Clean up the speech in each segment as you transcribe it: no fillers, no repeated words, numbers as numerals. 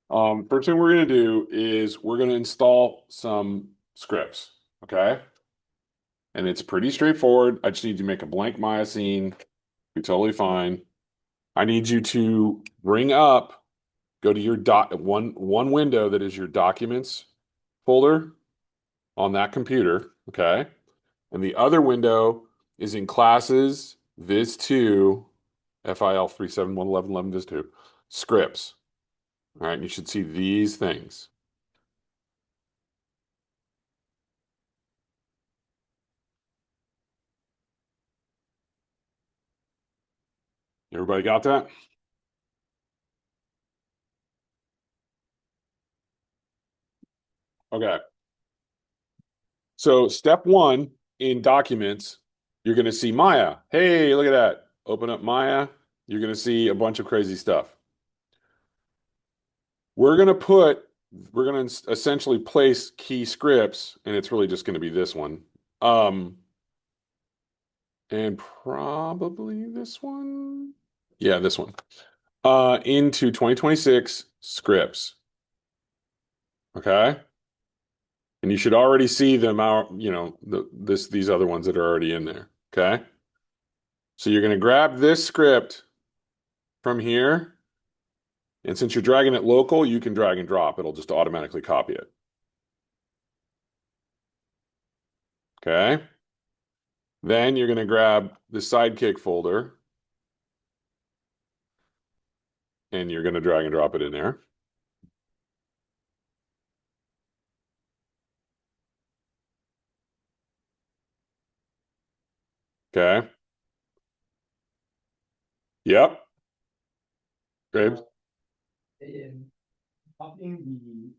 First thing we're going to do is we're going to install some scripts, okay? And it's pretty straightforward. I just need you to make a blank Maya scene. You're totally fine. I need you to bring up, go to your one window that is your documents folder on that computer, okay? And the other window is in classes, Viz2, FIL 3711111 Viz2, scripts. All right, and you should see these things. Everybody got that? Okay. So step one in documents, you're going to see Maya. Hey, look at that. Open up Maya. You're going to see a bunch of crazy stuff. We're going to essentially place key scripts, and it's really just going to be this one. And probably this one. Yeah, this one. Into 2026 scripts. Okay. And you should already see them out, these other ones that are already in there. Okay. So you're going to grab this script from here. And since you're dragging it local, you can drag and drop. It'll just automatically copy it. Okay. Then you're going to grab the sidekick folder and you're going to drag and drop it in there. Okay. Yep. Great. Copying the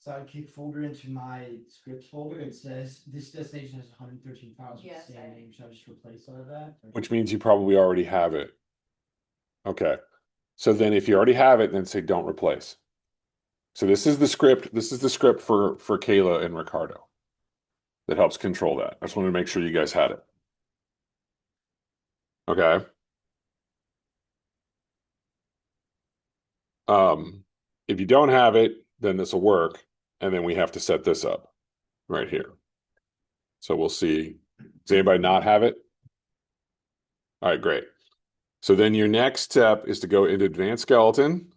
sidekick folder into my scripts folder, it says this destination has 113 files with the same name. Should I just replace all of that? Which means you probably already have it. Okay. So then if you already have it, then say don't replace. So this is the script. This is the script for Kayla and Ricardo that helps control that. I just wanted to make sure you guys had it. Okay. If you don't have it, then this will work. And then we have to set this up right here. So we'll see. Does anybody not have it? All right, great. So then your next step is to go into Advanced Skeleton,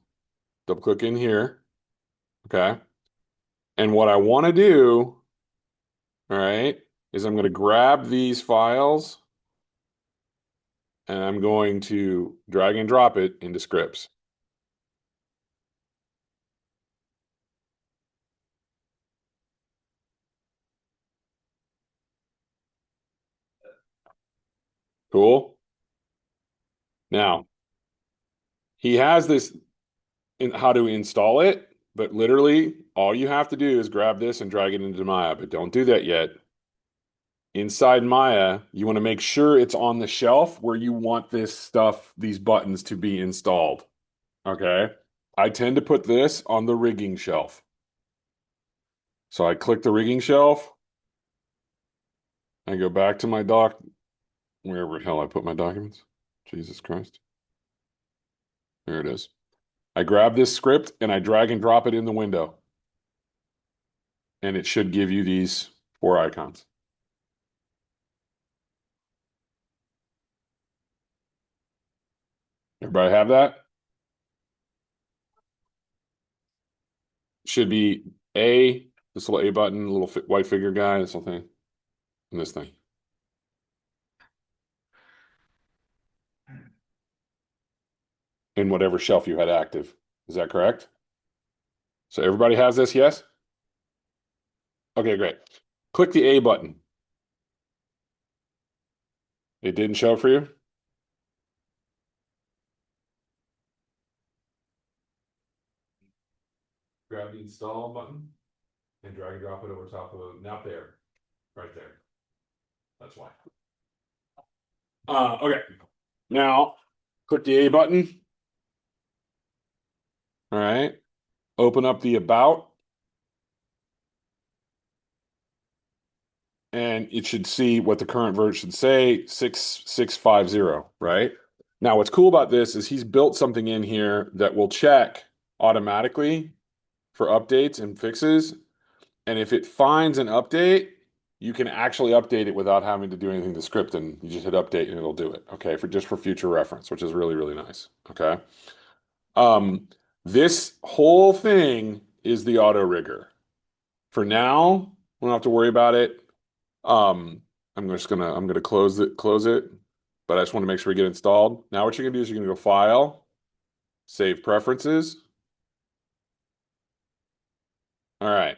double click in here. Okay. And what I want to do, all right, is I'm going to grab these files and I'm going to drag and drop it into scripts. Cool. Now, he has this in how to install it, but literally all you have to do is grab this and drag it into Maya, but don't do that yet. Inside Maya, you want to make sure it's on the shelf where you want this stuff, these buttons to be installed. Okay. I tend to put this on the rigging shelf. So I click the rigging shelf. I go back to my wherever the hell I put my documents. Jesus Christ. There it is. I grab this script and I drag and drop it in the window. And it should give you these four icons. Everybody have that? Should be this little A button, little white figure guy, this little thing, and this thing. In whatever shelf you had active. Is that correct? So everybody has this, yes? Okay, great. Click the A button. It didn't show for you? Grab the install button and drag and drop it over top of it. Not there, right there. That's why. Okay. Now, click the A button. All right. Open up the About. And it should see what the current version should say, 6650, right? Now, what's cool about this is he's built something in here that will check automatically for updates and fixes. And if it finds an update, you can actually update it without having to do anything to script, and you just hit update and it'll do it. Okay, for just for future reference, which is really, really nice. Okay. Um, this whole thing is the auto rigger. For now, we don't have to worry about it. Um, I'm gonna close it, but I just want to make sure we get installed. Now what you're gonna do is you're gonna go File, Save Preferences. All right.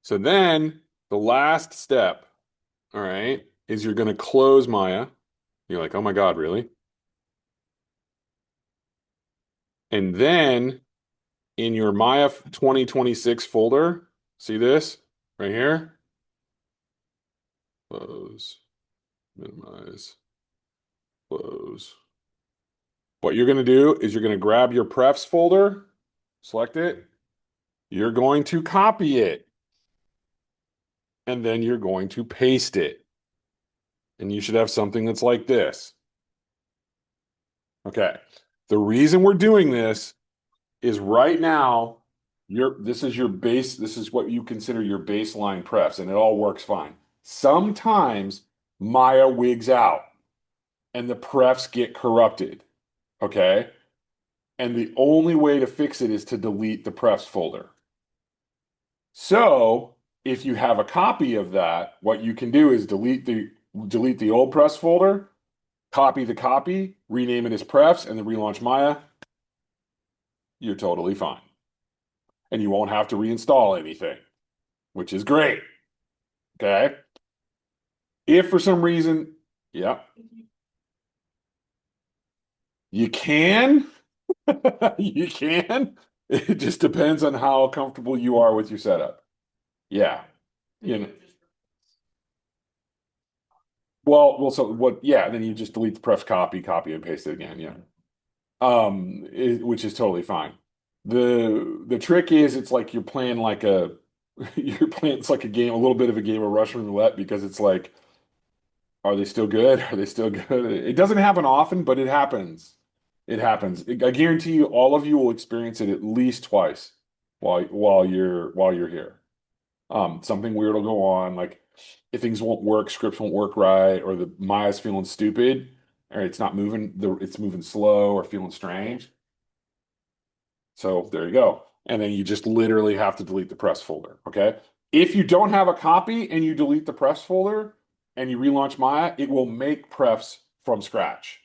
So then the last step, all right, is you're gonna close Maya. You're like, oh my God, really? And then in your Maya 2026 folder, see this right here? Close, minimize, close. What you're going to do is you're going to grab your prefs folder, select it, you're going to copy it, and then you're going to paste it. And you should have something that's like this. Okay. The reason we're doing this is right now, this is your base, this is what you consider your baseline prefs, and it all works fine. Sometimes Maya wigs out and the prefs get corrupted. Okay. And the only way to fix it is to delete the prefs folder. So if you have a copy of that, what you can do is delete the old prefs folder, copy the copy, rename it as prefs, and then relaunch Maya. You're totally fine. And you won't have to reinstall anything, which is great. Okay. If for some reason, yeah, you can, you can. It just depends on how comfortable you are with your setup. Yeah. You know, so what? Yeah, then you just delete the pref copy, copy and paste it again. Yeah. Which is totally fine. The trick is it's like you're playing like a you're playing it's like a game, a little bit of a game of Russian roulette because it's like, are they still good? Are they still good? It doesn't happen often, but it happens. It happens. I guarantee you, all of you will experience it at least twice while you're here. Something weird will go on, like if things won't work, scripts won't work right, or the Maya's feeling stupid, or it's not moving, it's moving slow or feeling strange. So there you go. And then you just literally have to delete the press folder. Okay. If you don't have a copy and you delete the press folder and you relaunch Maya, it will make prefs from scratch,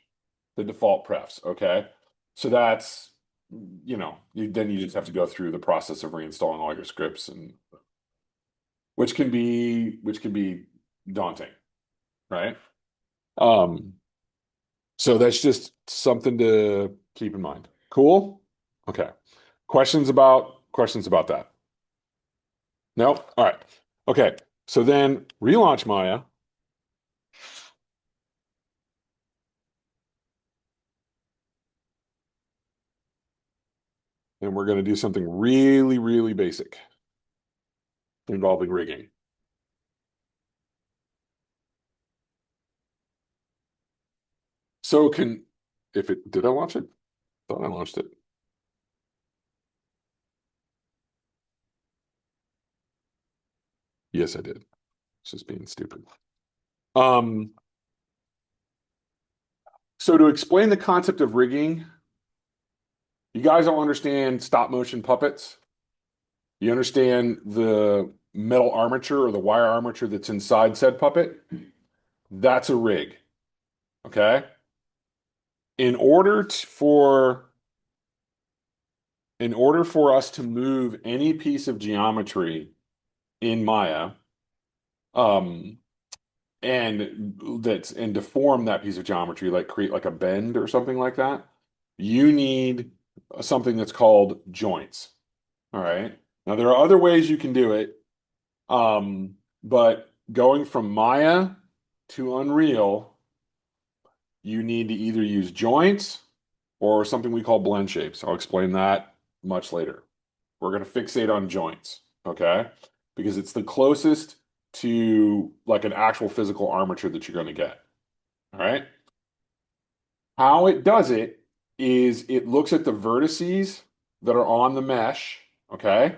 the default prefs. Okay. So that's, then you just have to go through the process of reinstalling all your scripts, and which can be daunting, right? Um, so that's just something to keep in mind. Cool. Okay. Questions about that? No? All right. Okay. So then relaunch Maya, and we're going to do something really, really basic involving rigging. So if it, did I launch it? Thought I launched it. Yes, I did. It's just being stupid. Um, so to explain the concept of rigging, you guys don't understand stop motion puppets. You understand the metal armature or the wire armature that's inside said puppet? That's a rig. Okay. In order for us to move any piece of geometry in Maya, um, and deform that piece of geometry, like create like a bend or something like that, you need something that's called joints. All right. Now there are other ways you can do it, but going from Maya to Unreal, you need to either use joints or something we call blend shapes. I'll explain that much later. We're going to fixate on joints, okay? Because it's the closest to like an actual physical armature that you're going to get. All right? How it does it is it looks at the vertices that are on the mesh, okay?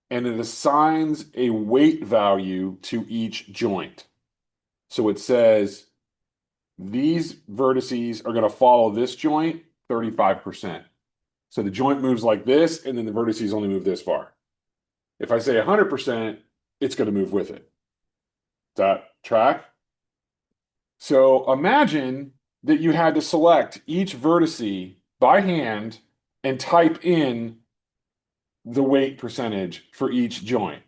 And it assigns a weight value to each joint. So it says these vertices are going to follow this joint 35%. So the joint moves like this, and then the vertices only move this far. If I say 100%, it's going to move with it. Does that track? So imagine that you had to select each vertice by hand and type in the weight percentage for each joint.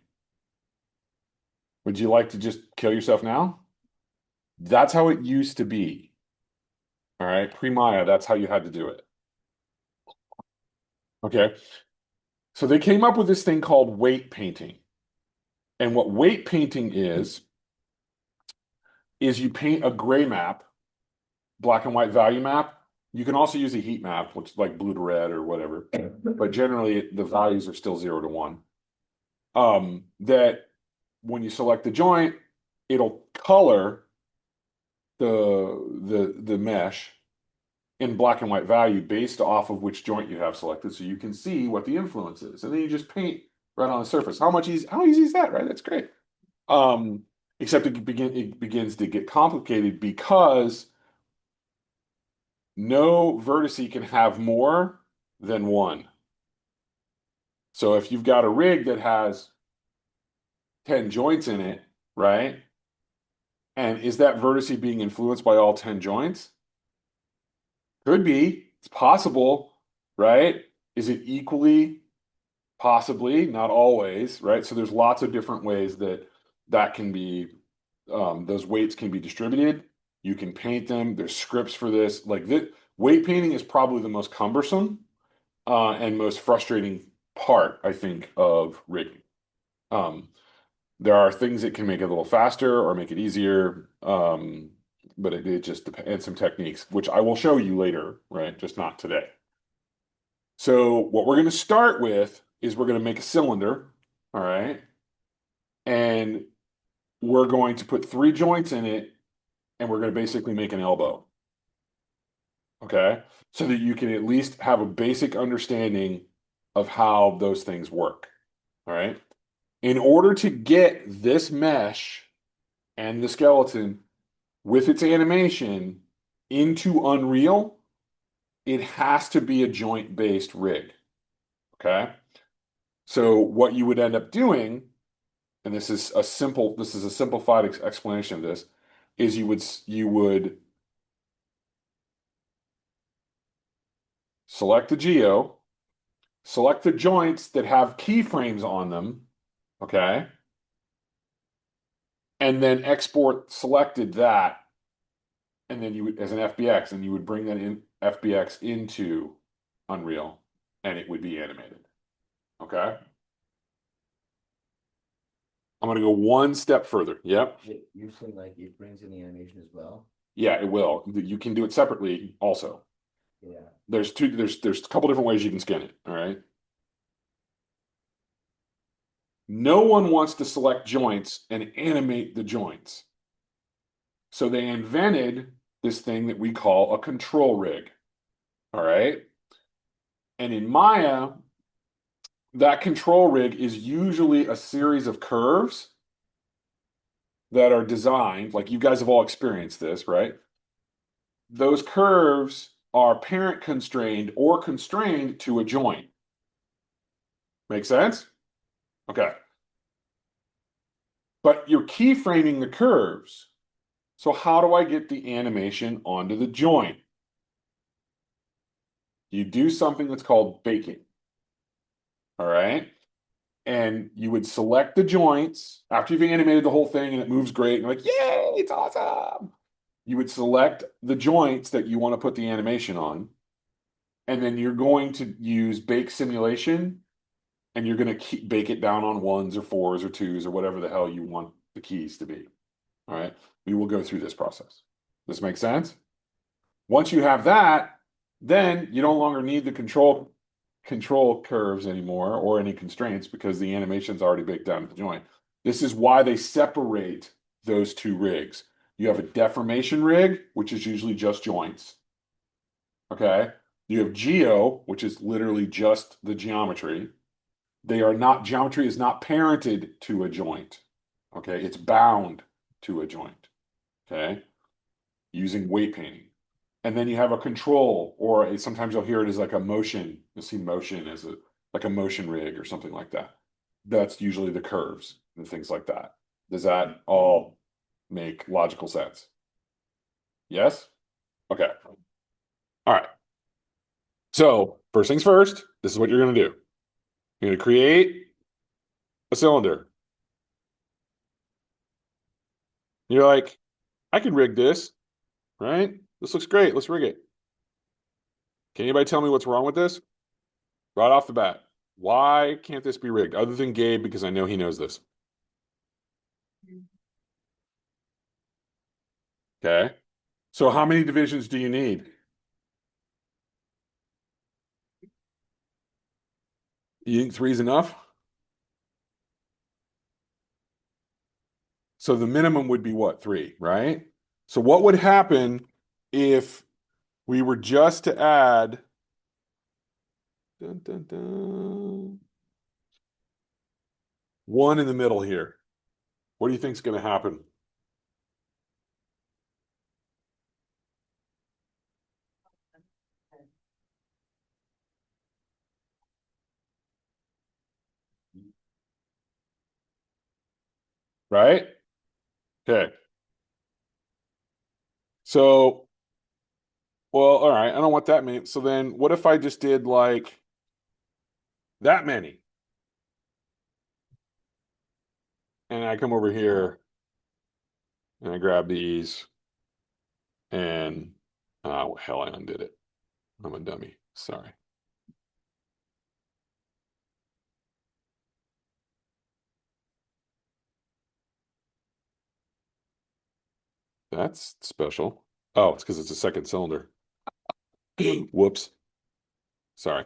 Would you like to just kill yourself now? That's how it used to be. All right, pre-Maya, that's how you had to do it. Okay, so they came up with this thing called weight painting. And what weight painting is you paint a gray map, black and white value map. You can also use a heat map, which is like blue to red or whatever. But generally, the values are still 0 to 1. That when you select the joint, it'll color the mesh in black and white value based off of which joint you have selected, so you can see what the influence is, and then you just paint right on the surface. How easy is that, right? That's great. Um, Except it begins to get complicated because no vertice can have more than one. So if you've got a rig that has 10 joints in it, right? And is that vertice being influenced by all 10 joints? Could be. It's possible, right? Is it equally? Possibly, not always, right? So there's lots of different ways that that can be, those weights can be distributed. You can paint them. There's scripts for this. Like this, weight painting is probably the most cumbersome and most frustrating part, I think, of rigging. Um, there are things that can make it a little faster or make it easier, but it just depends, and some techniques, which I will show you later, right? Just not today. So what we're going to start with is we're going to make a cylinder, all right? And we're going to put 3 joints in it, and we're going to basically make an elbow, okay? So that you can at least have a basic understanding of how those things work, all right? In order to get this mesh and the skeleton with its animation into Unreal, it has to be a joint-based rig, okay? So what you would end up doing, and this is a simplified explanation of this, is you would select the geo, select the joints that have keyframes on them, okay, and then export selected that, and then you would as an FBX, and you would bring that in FBX into Unreal, and it would be animated, okay. I'm going to go one step further. Yep. You're saying like it brings in the animation as well? Yeah, it will. You can do it separately also. Yeah. There's a couple different ways you can skin it, all right? No one wants to select joints and animate the joints. So they invented this thing that we call a control rig, all right? And in Maya, that control rig is usually a series of curves that are designed, like you guys have all experienced this, right? Those curves are parent constrained or constrained to a joint. Make sense? Okay. But you're keyframing the curves. So how do I get the animation onto the joint? You do something that's called baking. All right. And you would select the joints after you've animated the whole thing and it moves great. And you're like, yay, it's awesome. You would select the joints that you want to put the animation on. And then you're going to use bake simulation and you're going to bake it down on 1s or 4s or 2s or whatever the hell you want the keys to be. All right. We will go through this process. This makes sense? Once you have that, then you no longer need the control curves anymore or any constraints because the animation's already baked down to the joint. This is why they separate those 2 rigs. You have a deformation rig, which is usually just joints. Okay. You have geo, which is literally just the geometry. They are not, geometry is not parented to a joint. Okay, it's bound to a joint. Okay, using weight painting. And then you have a control, or sometimes you'll hear it as like a motion. You'll see motion as a like a motion rig or something like that. That's usually the curves and things like that. Does that all make logical sense? Yes? Okay. All right. So first things first, this is what you're going to do. You're going to create a cylinder. You're like, I can rig this, right? This looks great. Let's rig it. Can anybody tell me what's wrong with this? Right off the bat. Why can't this be rigged? Other than Gabe, because I know he knows this. Okay. So how many divisions do you need? You think three is enough? So the minimum would be what? Three, right? So what would happen if we were just to add dun, dun, dun, one in the middle here? What do you think is going to happen? Right? Okay. So, well, all right. I don't want that many. So then what if I just did like that many? And I come over here and I grab these and oh hell, I undid it. I'm a dummy. Sorry. That's special. Oh, it's because it's a second cylinder. Whoops. Sorry.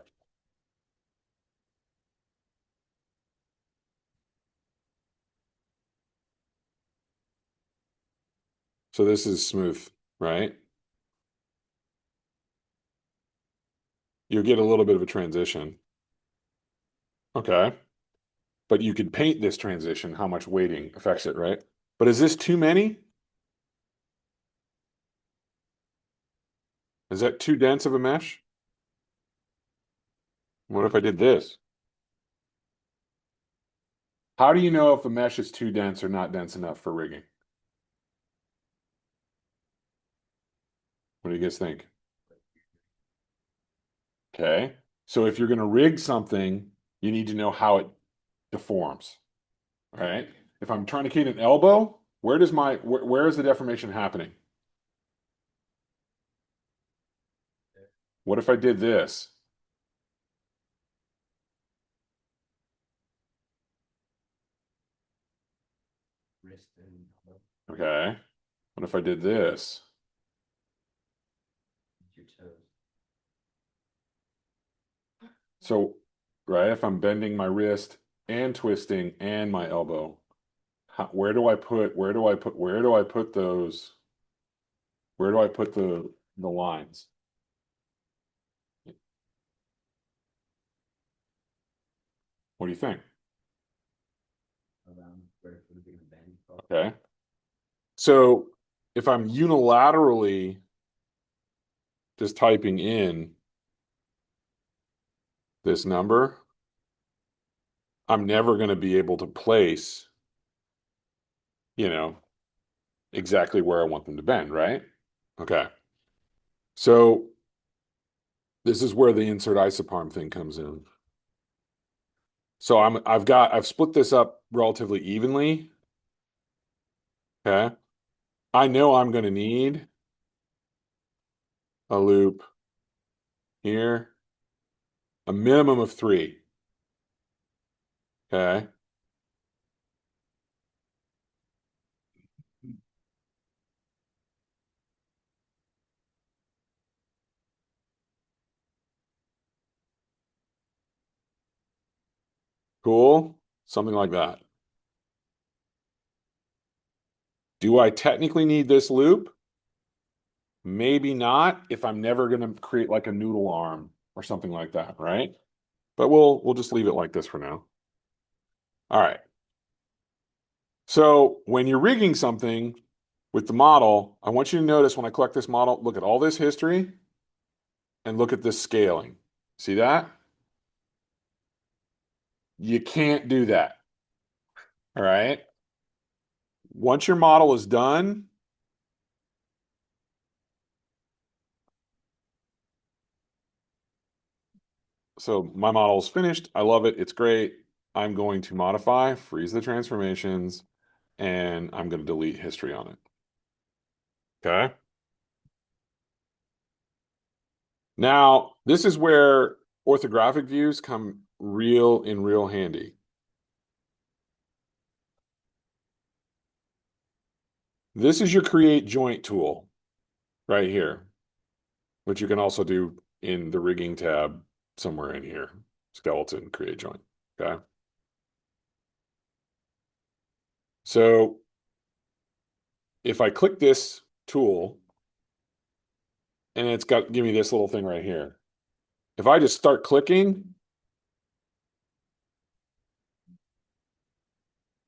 So this is smooth, right? You'll get a little bit of a transition. Okay. But you could paint this transition, how much weighting affects it, right? But is this too many? Is that too dense of a mesh? What if I did this? How do you know if a mesh is too dense or not dense enough for rigging? What do you guys think? Okay. So if you're going to rig something, you need to know how it deforms, right? If I'm trying to create an elbow, where is the deformation happening? What if I did this? Wrist and elbow, Okay. What if I did this? your toes. So, right, if I'm bending my wrist and twisting and my elbow, where do I put those? Where do I put the lines? What do you think? Around where it would be a bend. Okay. So if I'm unilaterally just typing in this number, I'm never going to be able to place, you know, exactly where I want them to bend, right? Okay. So this is where the insert isoparm thing comes in. So I've split this up relatively evenly. Okay. I know I'm going to need a loop here, a minimum of three. Okay. Cool. Something like that. Do I technically need this loop? Maybe not if I'm never going to create like a noodle arm or something like that, right? But we'll just leave it like this for now. All right. So when you're rigging something with the model, I want you to notice when I collect this model, look at all this history and look at this scaling. See that? You can't do that. All right. Once your model is done, so my model is finished. I love it. It's great. I'm going to modify, freeze the transformations, and I'm going to delete history on it. Okay. Now, this is where orthographic views come real handy. This is your create joint tool right here, which you can also do in the rigging tab somewhere in here. Skeleton, create joint. Okay. So if I click this tool and it's got, give me this little thing right here. If I just start clicking,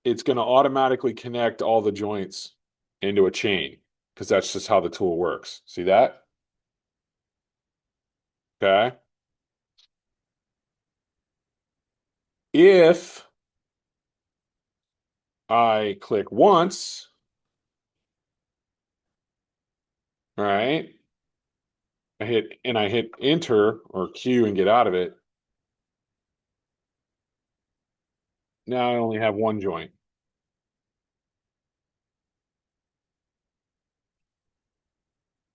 it's going to automatically connect all the joints into a chain because that's just how the tool works. See that? Okay. If I click once, all right, I hit enter or Q and get out of it. Now I only have one joint.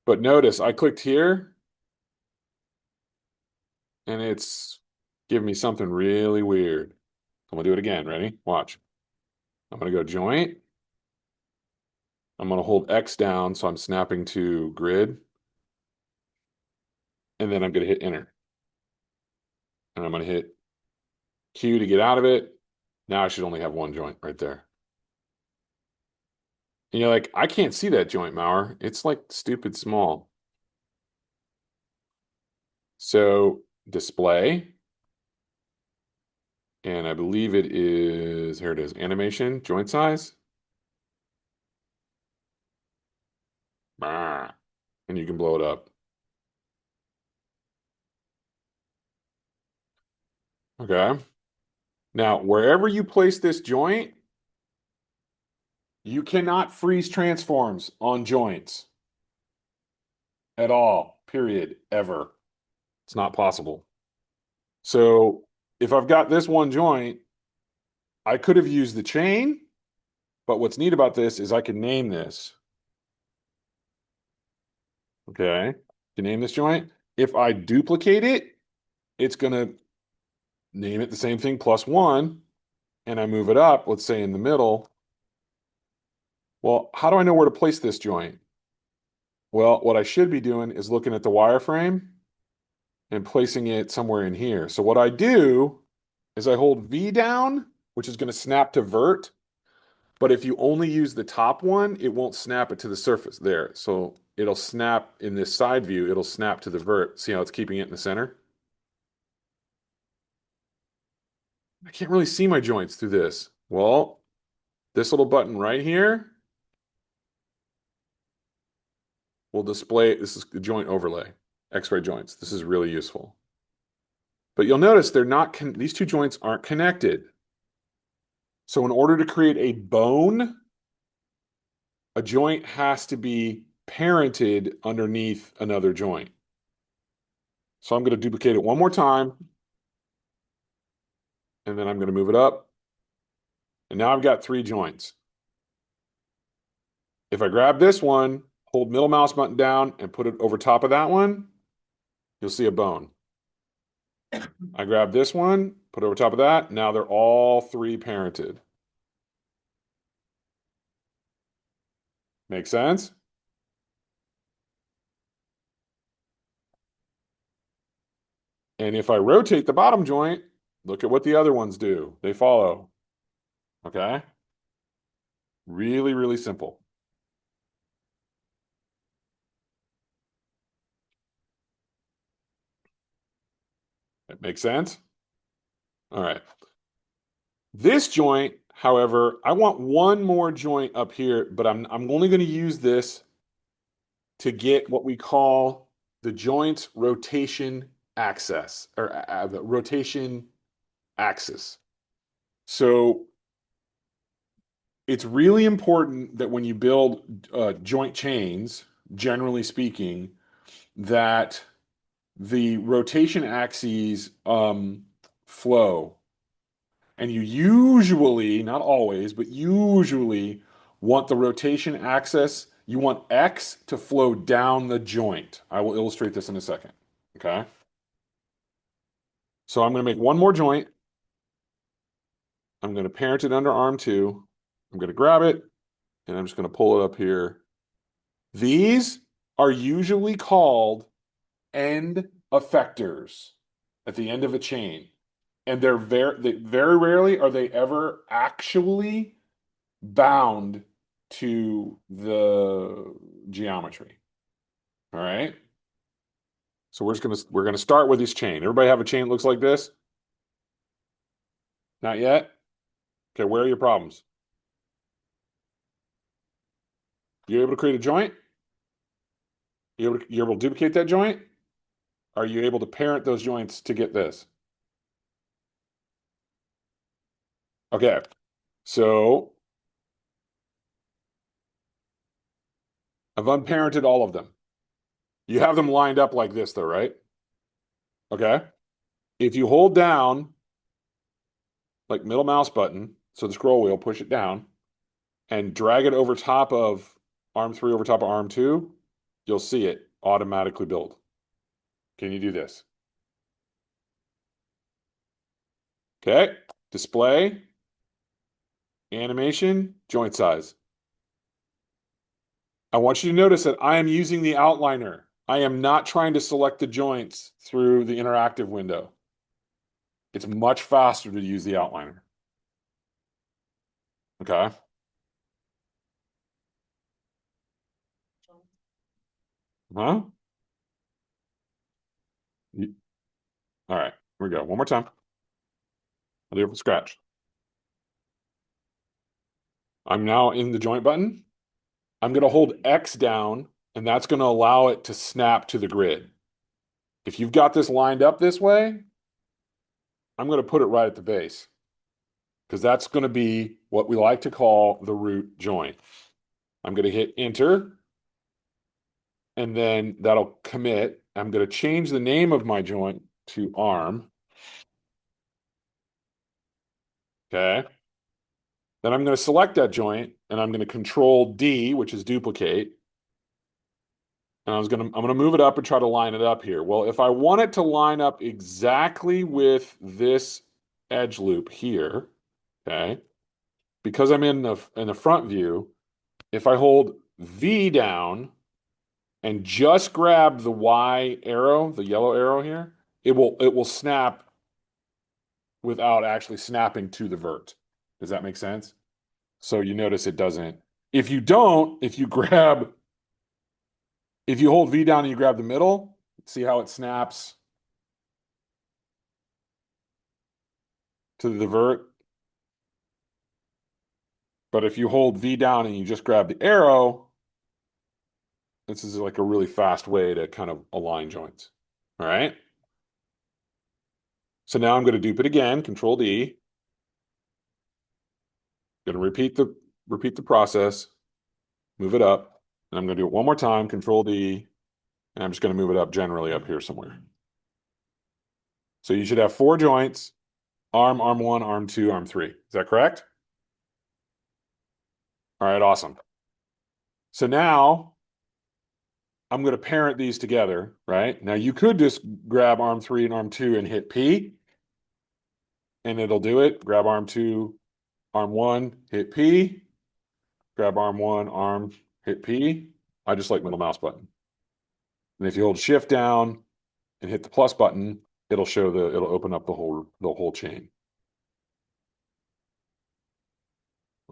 But notice I clicked here and it's giving me something really weird. I'm gonna do it again. Ready? Watch. I'm gonna go joint. I'm gonna hold X down so I'm snapping to grid. And then I'm gonna hit enter. And I'm gonna hit Q to get out of it. Now I should only have one joint right there. And you're like, I can't see that joint, Maurer. It's like stupid small. So display, and I believe it is, here it is, animation, joint size. Ah, and you can blow it up. Okay. Now, wherever you place this joint, you cannot freeze transforms on joints at all, period, ever. It's not possible. So if I've got this one joint, I could have used the chain, but what's neat about this is I can name this. Okay. To name this joint. If I duplicate it, it's going to name it the same thing plus one, and I move it up, let's say in the middle. Well, how do I know where to place this joint? Well, what I should be doing is looking at the wireframe and placing it somewhere in here. So what I do is I hold V down, which is going to snap to vert. But if you only use the top one, it won't snap it to the surface there. So it'll snap in this side view, it'll snap to the vert. See how it's keeping it in the center? I can't really see my joints through this. Well, this little button right here will display, this is the joint overlay, X-ray joints. This is really useful. But you'll notice they're not, these two joints aren't connected. So in order to create a bone, a joint has to be parented underneath another joint. So I'm going to duplicate it one more time. And then I'm going to move it up. And now I've got three joints. If I grab this one, hold middle mouse button down and put it over top of that one, you'll see a bone. I grab this one, put it over top of that. Now they're all three parented. Make sense? And if I rotate the bottom joint, look at what the other ones do. They follow. Okay? Really simple. It makes sense? All right. This joint, however, I want one more joint up here, but I'm only going to use this to get what we call the joint rotation axis or the rotation axis. So it's really important that when you build joint chains, generally speaking, that the rotation axes flow. And you usually, not always, but usually want the rotation axis, you want X to flow down the joint. I will illustrate this in a second. Okay. So I'm going to make one more joint. I'm going to parent it under arm two. I'm going to grab it and I'm just going to pull it up here. These are usually called end effectors at the end of a chain. And very rarely are they ever actually bound to the geometry. All right. So we're gonna start with this chain. Everybody have a chain that looks like this? Not yet? Okay, where are your problems? You able to create a joint? You able to duplicate that joint? Are you able to parent those joints to get this? Okay. So I've unparented all of them. You have them lined up like this though, right? Okay. If you hold down like middle mouse button, so the scroll wheel, push it down and drag it over top of arm three over top of arm two, you'll see it automatically build. Can you do this? Okay. Display, animation, joint size. I want you to notice that I am using the outliner. I am not trying to select the joints through the interactive window. It's much faster to use the outliner. Okay. Huh? All right. Here we go. One more time. I'll do it from scratch. I'm now in the joint button. I'm going to hold X down, and that's going to allow it to snap to the grid. If you've got this lined up this way, I'm going to put it right at the base because that's going to be what we like to call the root joint. I'm going to hit enter, and then that'll commit. I'm going to change the name of my joint to arm. Okay. Then I'm going to select that joint, and I'm going to control D, which is duplicate. And I'm gonna move it up and try to line it up here. Well, if I want it to line up exactly with this edge loop here, okay, because I'm in the front view, if I hold V down and just grab the Y arrow, the yellow arrow here, it will snap without actually snapping to the vert. Does that make sense? So you notice it doesn't. If you don't, if you hold V down and you grab the middle, see how it snaps to the vert? But if you hold V down and you just grab the arrow, this is like a really fast way to kind of align joints. All right. So now I'm going to dupe it again, Control D. Going to repeat the process, move it up, and I'm going to do it one more time, Control D, and I'm just going to move it up generally up here somewhere. So you should have four joints, arm one, arm two, arm three. Is that correct? All right, awesome. So now I'm going to parent these together, right? Now you could just grab arm three and arm two and hit P, and it'll do it. Grab arm two, arm one, hit P. Grab arm one, arm, hit P. I just like middle mouse button. And if you hold shift down and hit the plus button, it'll open up the whole chain.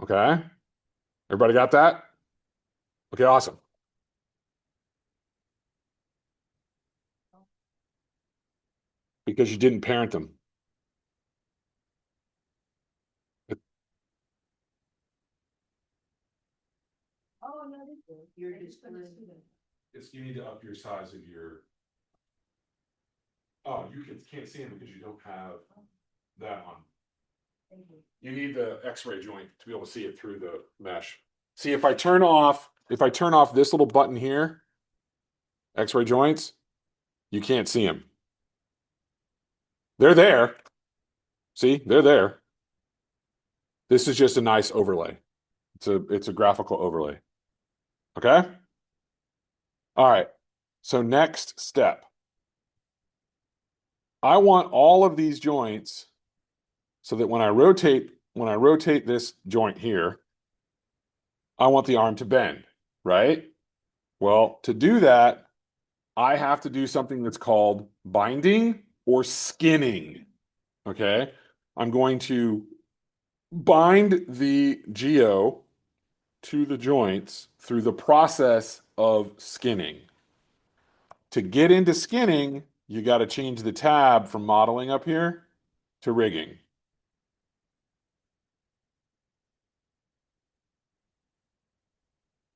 Okay? Everybody got that? Okay, awesome. because you didn't parent them. Oh, no, you're just. You need to up your size of your. Oh, can't see them because you don't have that on. You need the X-ray joint to be able to see it through the mesh. See, if I turn off this little button here, X-ray joints, you can't see them. They're there. See, they're there. This is just a nice overlay. It's a graphical overlay. Okay? All right. So next step. I want all of these joints so that when I rotate this joint here, I want the arm to bend, right? Well, to do that, I have to do something that's called binding or skinning. Okay? I'm going to bind the geo to the joints through the process of skinning. To get into skinning, you got to change the tab from modeling up here to rigging.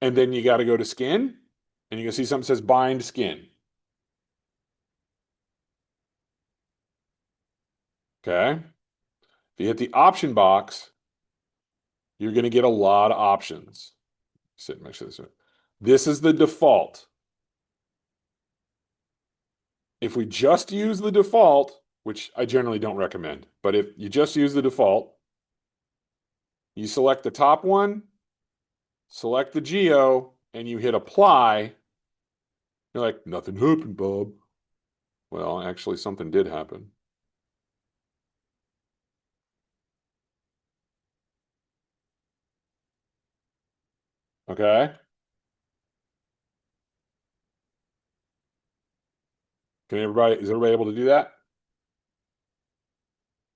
And then you got to go to skin, and you can see something that says bind skin. Okay. If you hit the option box, you're going to get a lot of options. Sit, make sure this is the default. If we just use the default, which I generally don't recommend, but if you just use the default, you select the top one, select the geo, and you hit apply. You're like, nothing happened, Bob. Well, actually, something did happen. Okay. Is everybody able to do that?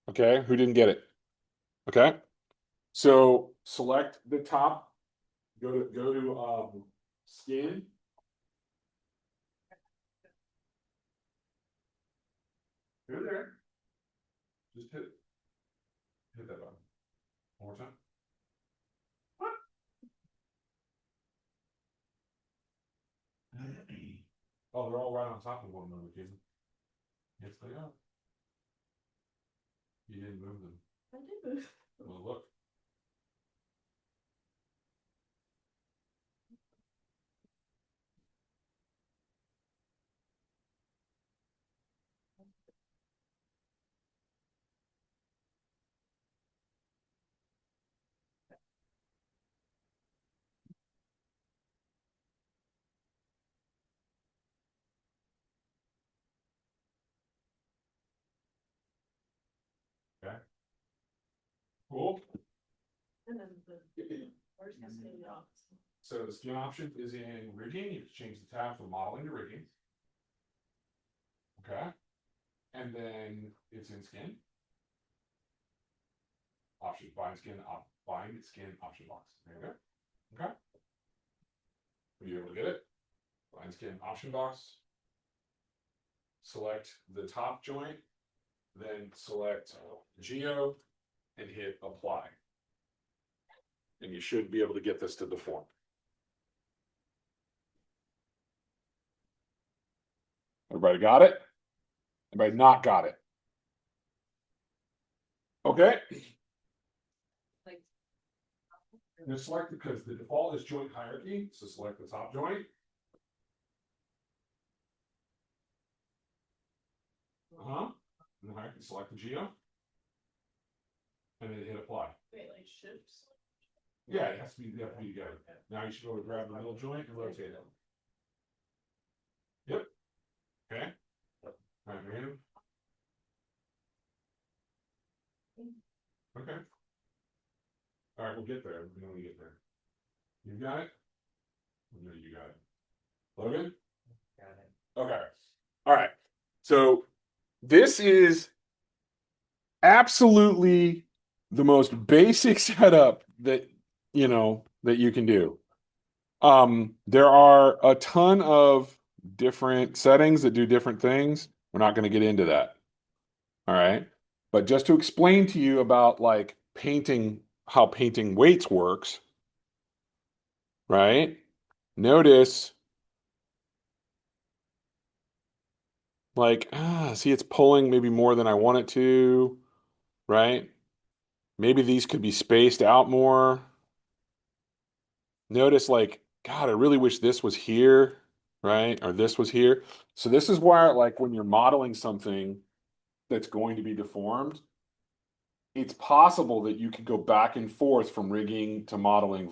Okay. Who didn't get it? Okay. So select the top, go to skin. Go there. Just hit that button. One more time. What? Oh, they're all right on top of one another, kid. Yes, they are. You didn't move them. I did move. Well, look. Okay. Cool. And then where's the skin off? So the skin option is in rigging. You can change the tab from modeling to rigging. Okay. And then it's in skin. Option bind skin option box. There you go. Okay. Are you able to get it? Bind skin option box. Select the top joint, then select geo and hit apply. And you should be able to get this to deform. Everybody got it? Everybody not got it? Okay. Like. Just select because the default is joint hierarchy. So select the top joint. And then I can select the geo. And then hit apply. Wait, like shifts? Yeah, it has to be together. Now you should go to grab the middle joint and rotate it. Yep. Okay. All right, random. Okay. All right, we'll get there. When we get there. You got it? No, you got it. Logan? Got it. Okay. All right. So this is absolutely the most basic setup that you can do. There are a ton of different settings that do different things. We're not going to get into that. All right. But just to explain to you about like painting, how painting weights works, right? Notice like, see, it's pulling maybe more than I want it to, right? Maybe these could be spaced out more. Notice like, God, I really wish this was here, right? Or this was here. So this is why like when you're modeling something that's going to be deformed, it's possible that you could go back and forth from rigging to modeling,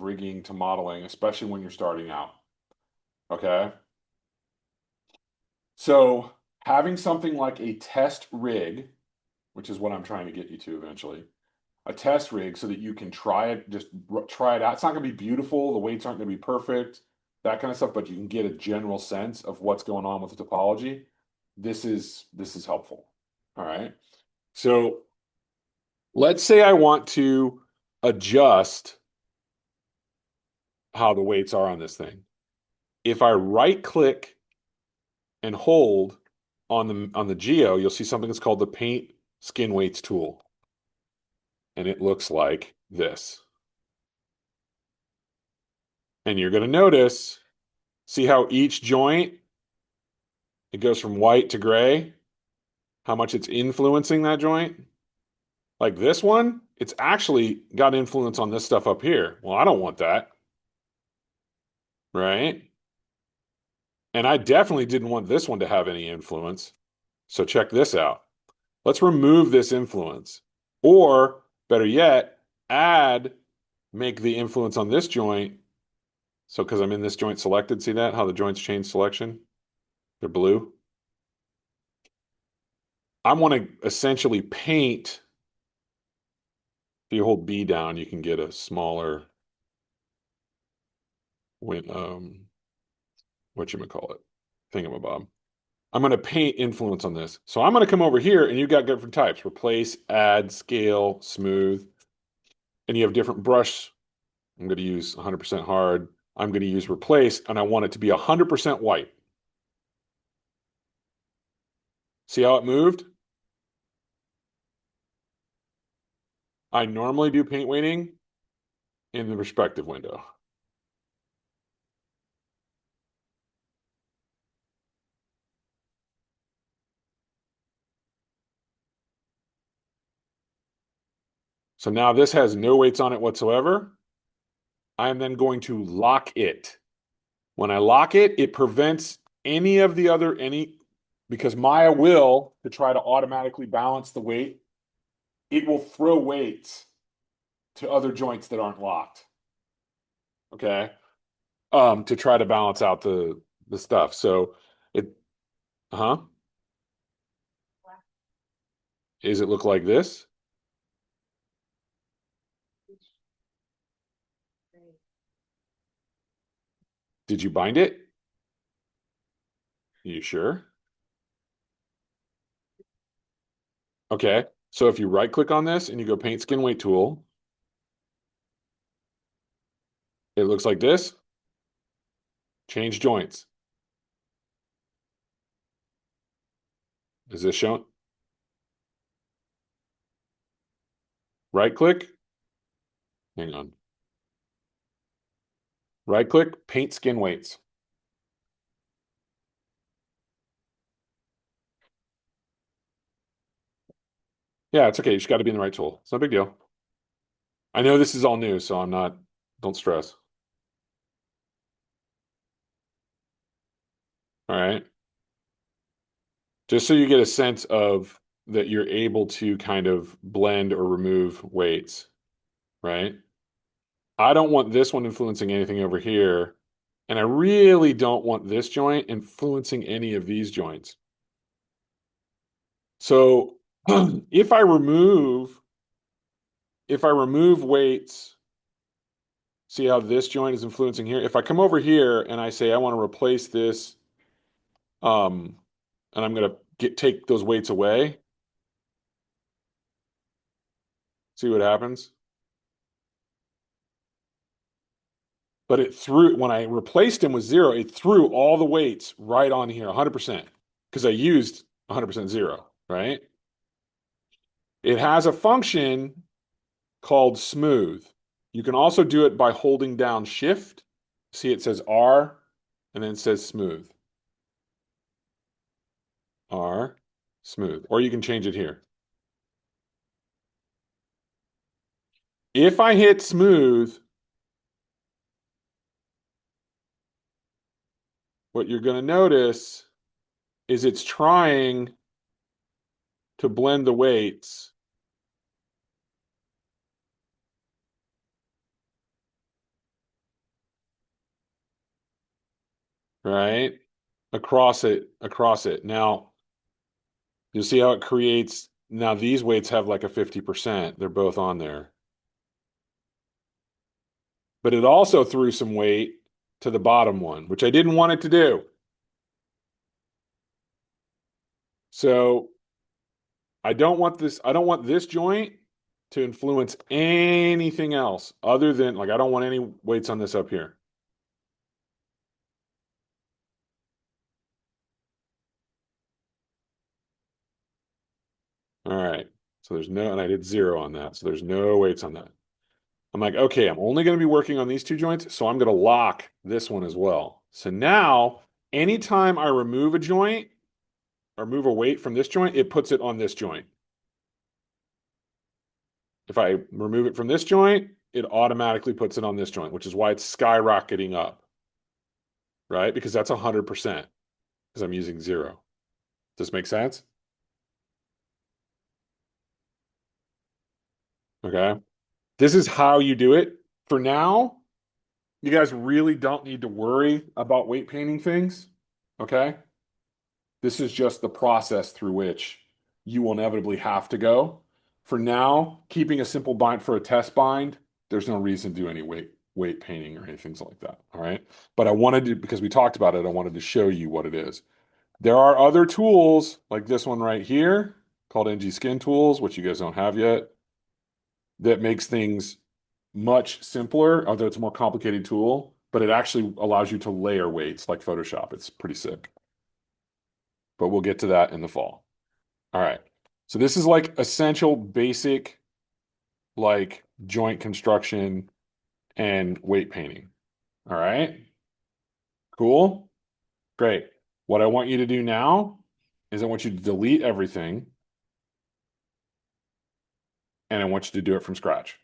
especially when you're starting out. Okay. So having something like a test rig, which is what I'm trying to get you to eventually, a test rig so that you can try it, just try it out. It's not going to be beautiful. The weights aren't going to be perfect, that kind of stuff, but you can get a general sense of what's going on with the topology. This is helpful. All right. So let's say I want to adjust how the weights are on this thing. If I right click and hold on the geo, you'll see something that's called the paint skin weights tool. And it looks like this. And you're going to notice, see how each joint, it goes from white to gray, how much it's influencing that joint. Like this one, it's actually got influence on this stuff up here. Well, I don't want that, right? And I definitely didn't want this one to have any influence. So check this out. Let's remove this influence. Or better yet, make the influence on this joint. So because I'm in this joint selected, see that? How the joints change selection? They're blue. I want to essentially paint. If you hold B down, you can get a smaller whatchamacallit, thingamabob. I'm going to paint influence on this. So I'm going to come over here and you've got different types: replace, add, scale, smooth. And you have different brush. I'm going to use 100% hard. I'm going to use replace, and I want it to be 100% white. See how it moved? I normally do paint weighting in the perspective window. So now this has no weights on it whatsoever. I am then going to lock it. When I lock it, it prevents because Maya will, to try to automatically balance the weight, it will throw weights to other joints that aren't locked. Okay. To try to balance out the stuff. So it, huh? Does it look like this? Did you bind it? You sure? Okay. So if you right click on this and you go paint skin weight tool, it looks like this. Change joints. Is this shown? Right click. Hang on. Right click, paint skin weights. Yeah, it's okay. You just got to be in the right tool. It's no big deal. I know this is all new, so don't stress. All right. Just so you get a sense of that you're able to kind of blend or remove weights, right? I don't want this one influencing anything over here, and I really don't want this joint influencing any of these joints. So if I remove weights, see how this joint is influencing here? If I come over here and I say I want to replace this, and I'm gonna take those weights away, see what happens. But when I replaced him with 0, it threw all the weights right on here, 100%, because I used 100% 0, right? It has a function called smooth. You can also do it by holding down shift. See, it says R and then it says smooth. R, smooth. Or you can change it here. If I hit smooth, what you're going to notice is it's trying to blend the weights. Right? Across it. Now, you'll see how it creates. Now, these weights have like a 50%. They're both on there. But it also threw some weight to the bottom one, which I didn't want it to do. So I don't want this joint to influence anything else other than, like, I don't want any weights on this up here. All right. So there's no, and I did 0 on that. So there's no weights on that. I'm like, okay, I'm only going to be working on these 2 joints, so I'm going to lock this one as well. So now, anytime I remove a joint or move a weight from this joint, it puts it on this joint. If I remove it from this joint, it automatically puts it on this joint, which is why it's skyrocketing up, right? Because that's 100% because I'm using 0. Does this make sense? Okay. This is how you do it. For now, you guys really don't need to worry about weight painting things. Okay. This is just the process through which you will inevitably have to go. For now, keeping a simple bind for a test bind, there's no reason to do any weight painting or anything like that. All right. But I wanted to, because we talked about it, I wanted to show you what it is. There are other tools like this one right here called NG Skin Tools, which you guys don't have yet, that makes things much simpler, although it's a more complicated tool, but it actually allows you to layer weights like Photoshop. It's pretty sick. But we'll get to that in the fall. All right. So this is like essential basic like joint construction and weight painting. All right. Cool. Great. What I want you to do now is I want you to delete everything and I want you to do it from scratch.